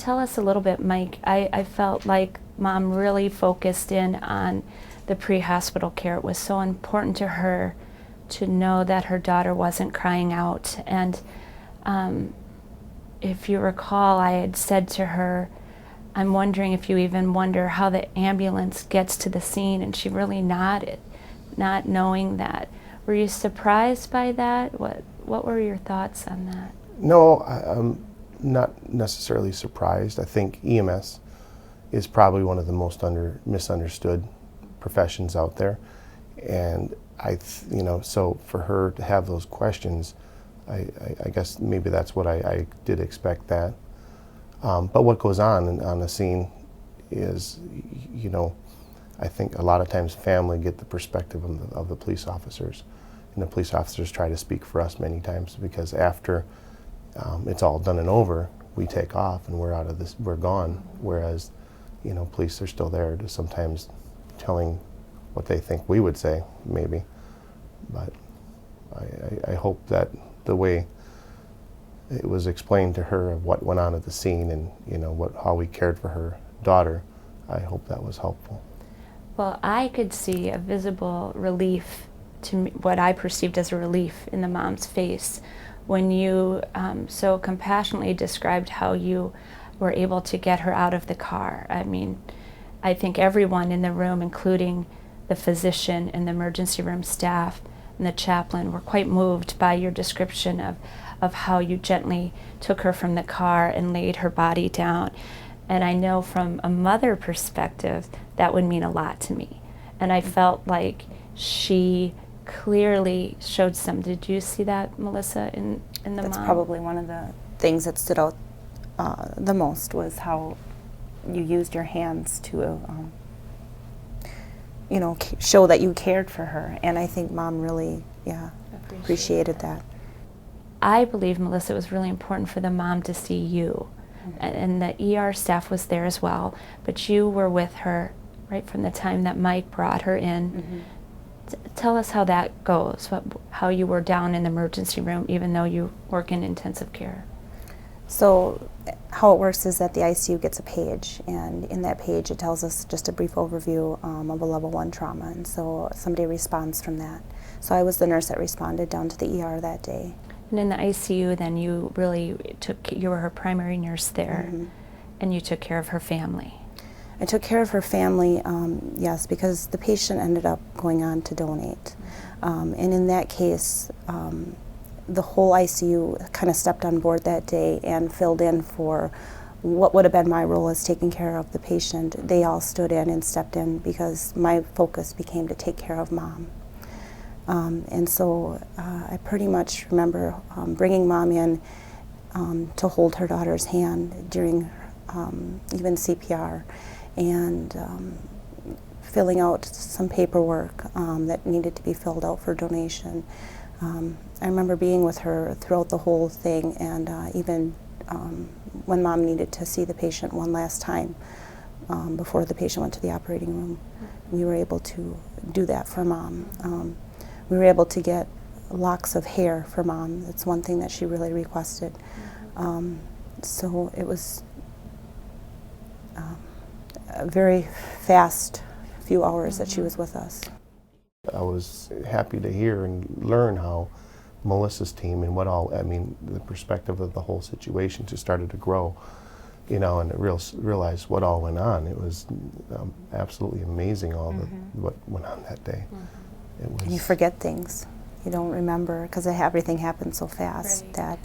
tell us a little bit, Mike. I felt like Mom really focused in on the pre-hospital care. It was so important to her to know that her daughter wasn't crying out. And if you recall, I had said to her, I'm wondering if you even wonder how the ambulance gets to the scene, and she really nodded, not knowing that. Were you surprised by that? What were your thoughts on that? No, I'm not necessarily surprised. I think EMS is probably one of the most misunderstood professions out there, and so for her to have those questions, I guess maybe that's what I did expect that. But what goes on the scene is, I think a lot of times family get the perspective of the police officers, and the police officers try to speak for us many times, because after it's all done and over, we take off and we're gone. Whereas, police are still there to sometimes telling what they think we would say, maybe. But I hope that the way it was explained to her of what went on at the scene and how we cared for her daughter, I hope that was helpful. Well, I could see a visible relief, to me, what I perceived as a relief in the mom's face when you so compassionately described how you were able to get her out of the car. I mean, I think everyone in the room, including the physician and the emergency room staff and the chaplain, were quite moved by your description of how you gently took her from the car and laid her body down. And I know from a mother perspective, that would mean a lot to me. And I felt like she clearly showed some. Did you see that, Melissa, in the mom? That's probably one of the things that stood out the most, was how you used your hands to show that you cared for her. And I think Mom really appreciated that. I believe, Melissa, it was really important for the mom to see you. And the ER staff was there as well, but you were with her right from the time that Mike brought her in. Tell us how that goes, how you were down in the emergency room even though you work in intensive care. So how it works is that the ICU gets a page, and in that page it tells us just a brief overview of a level 1 trauma, and so somebody responds from that. So I was the nurse that responded down to the ER that day. And in the ICU, then you were her primary nurse there, and you took care of her family. I took care of her family, yes, because the patient ended up going on to donate. And in that case, the whole ICU kind of stepped on board that day and filled in for what would have been my role as taking care of the patient. They all stood in and stepped in because my focus became to take care of Mom. And so I pretty much remember bringing Mom in to hold her daughter's hand during even CPR, and filling out some paperwork that needed to be filled out for donation. I remember being with her throughout the whole thing, and even when Mom needed to see the patient one last time before the patient went to the operating room, we were able to do that for Mom. We were able to get locks of hair for Mom. That's one thing that she really requested. So it was a very fast few hours that she was with us. I was happy to hear and learn how Melissa's team and the perspective of the whole situation just started to grow, and realize what all went on. It was absolutely amazing what went on that day. It was. And you forget things. You don't remember, because everything happened so fast that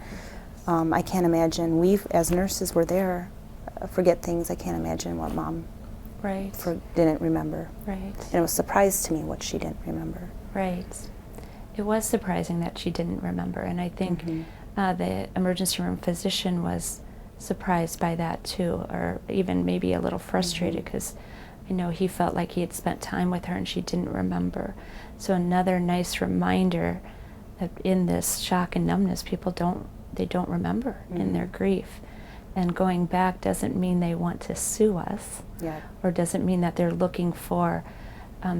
I can't imagine. We, as nurses, were there, forget things. I can't imagine what Mom didn't remember. Right. And it was a surprise to me what she didn't remember. Right. It was surprising that she didn't remember, and I think the emergency room physician was surprised by that too, or even maybe a little frustrated, because I know he felt like he had spent time with her and she didn't remember. So another nice reminder that in this shock and numbness, people don't remember in their grief. And going back doesn't mean they want to sue us, or doesn't mean that they're looking for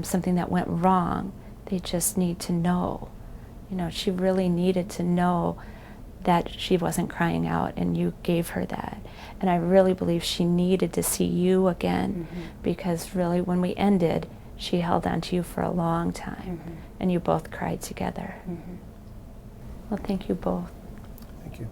something that went wrong. They just need to know. She really needed to know that she wasn't crying out, and you gave her that. And I really believe she needed to see you again, because really when we ended, she held on to you for a long time, and you both cried together. Well, thank you both. Thank you.